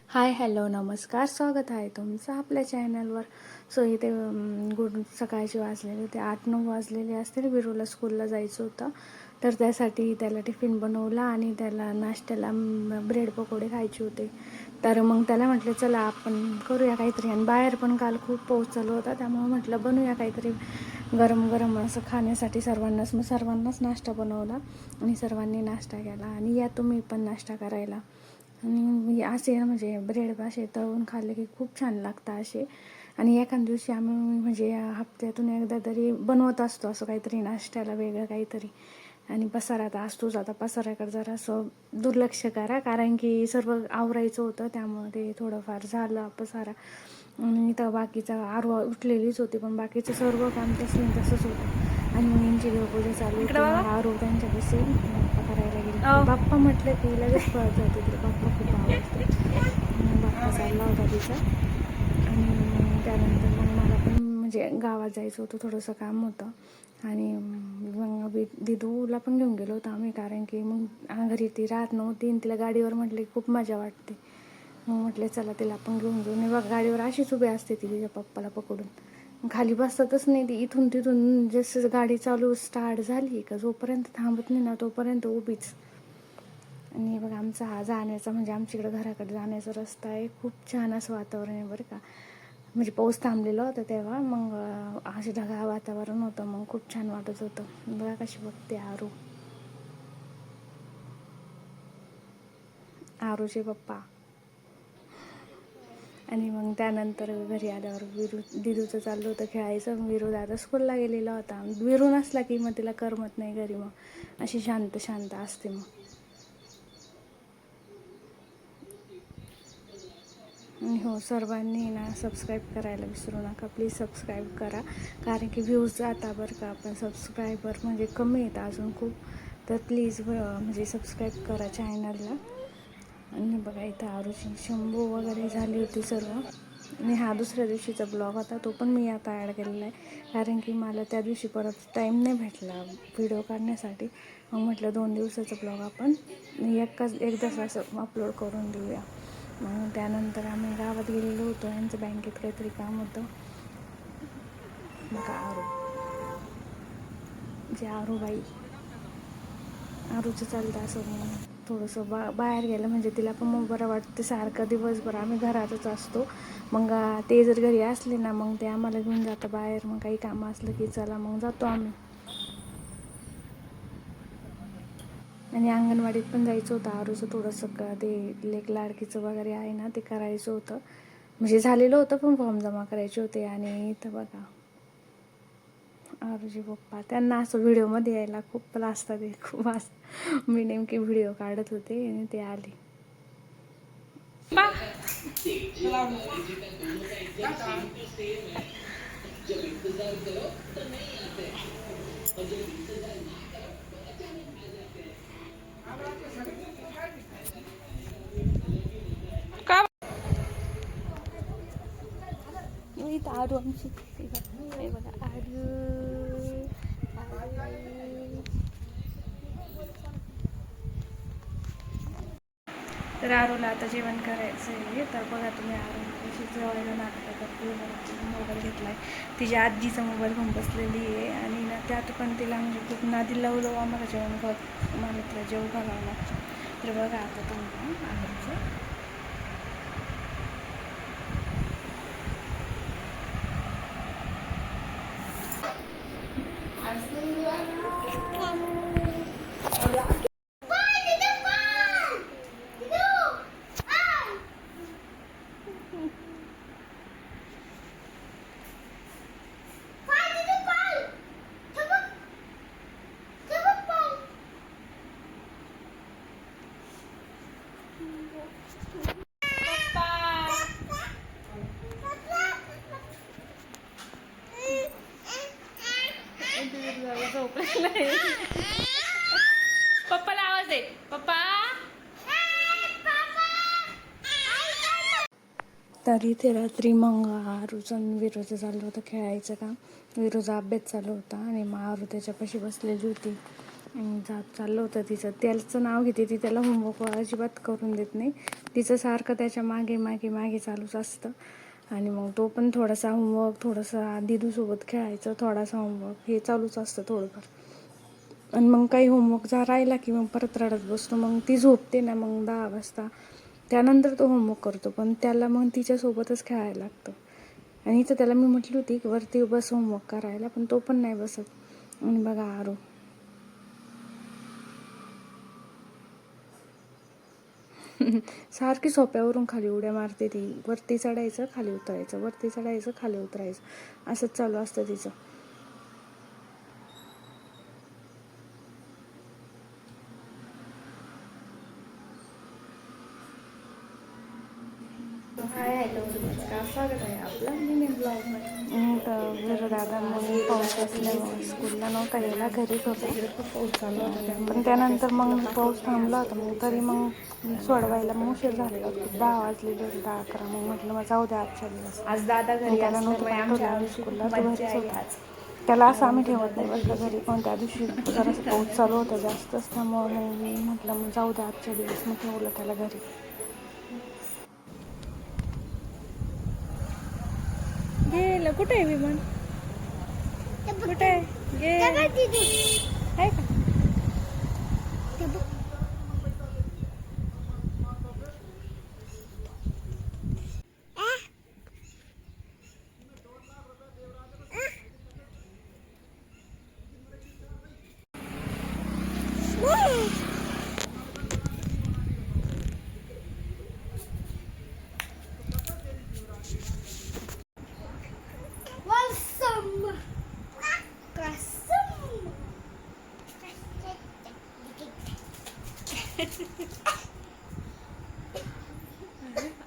Hi hello नमस्कार, स्वागत आहे तुमचं आपल्या चॅनलवर. सो इथे सकाळचे वाजलेले होते 8-9 वाजलेले असतील. विरूला स्कूलला जायचं होतं, तर त्यासाठी त्याला टिफिन बनवला आणि त्याला नाश्त्याला ब्रेड पकोडे खायचे होते. तर मग त्याला म्हटलं चला आपण करूया काहीतरी, आणि बाहेर पण काल खूप पाऊस चालू होता, त्यामुळे म्हटलं बनवूया काहीतरी गरम गरम असं खाण्यासाठी सर्वांनाच. मग सर्वांनाच नाश्ता बनवला आणि सर्वांनी नाश्ता केला. आणि या तुम्ही पण नाश्ता करायला. आणि असे म्हणजे ब्रेड असे तळून खाल्ले की खूप छान लागतात असे. आणि एखाद्या दिवशी आम्ही म्हणजे हप्त्यातून एकदा तरी बनवत असतो असं काहीतरी नाश्त्याला वेगळं काहीतरी. आणि पसारा तर असतोच. आता पसाऱ्याकडे जरा असं दुर्लक्ष करा, कारण की सर्व आवरायचं होतं, त्यामुळे ते थोडंफार झालं पसारा. आणि तर बाकीचा आरवा उठलेलीच होती, पण बाकीचं सर्व काम तसंच होतं. आणि मग यांची देवपूजा चालू होती. मग आरू त्यांच्यापाशी बाप्पा करायला गेली. बाप्पा म्हटलं की लगेच पळत जाते, तिला बाप्पा खूप आवडतो. बाप्पा चालला होता तिचा. आणि त्यानंतर मग मला पण म्हणजे गावात जायचं होतं, थोडंसं काम होतं. आणि मग दिदूला पण घेऊन गेलो होतो आम्ही, कारण की मग घरी ती राहत नव्हती आणि तिला गाडीवर म्हटले खूप मजा वाटते. मग म्हटले चला तिला आपण घेऊन जाऊ. नाही बघ, गाडीवर अशीच उभी असते ती तिच्या पप्पाला पकडून. खाली बसतच नाही ती. इथून तिथून जसं गाडी चालू स्टार्ट झाली का जोपर्यंत थांबत नाही ना तोपर्यंत उभीच. आणि बघा आमचा हा जाण्याचा म्हणजे आमच्याकडे घराकडे जाण्याचा रस्ता आहे. खूप छान असं वातावरण आहे बरं का. म्हणजे पाऊस थांबलेला होता तेव्हा, मग असं ढगाळ वातावरण होतं, मग खूप छान वाटत होतं. बघा कशी बघते आरूचे पप्पा. आणि मग त्यानंतर घरी आल्यावर दिदूचं चाललं होतं खेळायचं. विरू दादा स्कूलला गेलेला होता. विरू नसला की मग तिला करमत नाही घरी, मग अशी शांत शांत असते. मग आणि हो, सर्वांनी ना सबस्क्राईब करायला विसरू नका, प्लीज सबस्क्राईब करा, कारण की व्ह्यूज जाता बरं का. पण सबस्क्रायबर म्हणजे कमी आहेत अजून खूप. तर प्लीज म्हणजे सबस्क्राईब करा चॅनलला. आणि बघा इथं आरुषी शंभू वगैरे झाली होती सर्व. आणि हा दुसऱ्या दिवशीचा ब्लॉग होता, तो पण मी आता ॲड केलेला आहे, कारण की मला त्या दिवशी परत टाईम नाही भेटला व्हिडिओ काढण्यासाठी. मग म्हटलं 2 दिवसाचा ब्लॉग आपण एकदाच असं अपलोड करून देऊया. मग त्यानंतर आम्ही गावात गेलेलो होतो, यांचं बँकेत काहीतरी काम होतं. मग आरूबाई आरूचं चालतं असं. मग थोडंसं बाहेर गेलं म्हणजे तिला पण मग बरं वाटतं. सारखं दिवसभर आम्ही घरातच असतो. मग ते जर घरी असले ना मग ते आम्हाला घेऊन जातं बाहेर. मग काही कामं असलं की चला मग जातो आम्ही. आणि अंगणवाडीत पण जायचं होतं आरूचं थोडंसं ते लेक लाडकीचं वगैरे आहे ना, ते करायचं होतं. म्हणजे झालेलं होतं, पण फॉर्म जमा करायचे होते. आणि इथं बघा आरूचे पप्पा, त्यांना असं व्हिडिओमध्ये यायला खूप लाजतात ते खूप. असं मी नेमकी व्हिडिओ काढत होते आणि ते आले. इथं आरू आमची बघा आरू. तर आरूला आता जेवण करायचं आहे. तर बघा तुम्ही आरू कशी जेवायला नाटकं करते. मोबाईल घेतला आहे, तिच्या आजीचा मोबाईल घेऊन बसलेली आहे. आणि ना त्यात पण तिला म्हणजे खूप नादी लावलं आम्हाला जेवण मला तिला जेवू घालावं लागतं. तर बघा आता तुम्ही आरूचं पप्पाला आवाज दे. पप्पा. तर इथे रात्री मग आरूचं विरूचं चाललं होतं खेळायचं काम. विरूचा अभ्यास चालू होता आणि मग आरू त्याच्यापाशी बसलेली होती. चाललं होतं तिचं. त्याचं नाव घेते ती, त्याला होमवर्क अजिबात करून देत नाही. तिचं सारखं त्याच्या मागे मागे मागे चालूच असतं. आणि मग तो पण थोडासा होमवर्क, थोडंसं दिदूसोबत खेळायचं, थोडासा होमवर्क, हे चालूच असतं थोडंफार. आणि मग काही होमवर्क जर राहिला की मग परत रडत बसतो. मग ती झोपते ना मग 10 वाजता, त्यानंतर तो होमवर्क करतो. पण त्याला मग तिच्यासोबतच खेळायला लागतं. आणि इथं त्याला मी म्हटली होती की वरती बस होमवर्क करायला, पण तो पण नाही बसत. आणि बघा आरू सारखी सोप्यावरून खाली उड्या मारते ती. वरती चढायचं, खाली उतरायचं, वरती चढायचं, खाली उतरायचं, असंच चालू असतं तिचं. हाय हॅलो, नमस्कार, स्वागत आहे आपलं मिनी ब्लॉगमध्ये. तर दादा मग पाऊस असल्यामुळे स्कूलला नव्हता गेला, घरीच होता. खूप पाऊस चालू होता, पण त्यानंतर मग पाऊस थांबला होता. मग तरी मग सोडवायला मग उशीर झालेला होता, 10 वाजलेले होते, 10-11. मग म्हटलं मग जाऊ द्या आजच्या दिवस. आज दादा घरी त्याला नव्हतं पाठवलं स्कूलला, तो घरीच होता. त्याला असं आम्ही ठेवत नाही बरं का घरी, पण त्या दिवशी जरासं पाऊस चालू होता जास्तच, त्यामुळे मग म्हटलं मग जाऊ द्या आजच्या दिवस. मग ठेवलं त्याला घरी. गेलं कुठे आहे विमान? कुठे आहे का?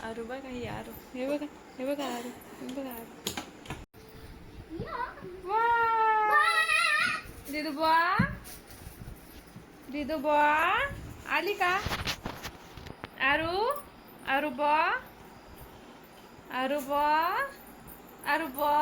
आरू बघा, ही आरू, हे बघा, हे बघा आरू, हे बघा आरू. दिदू बुआ, दिदू बुआ आली का? आरू, आरू बुआ, आरू बुआ, आरू बुआ.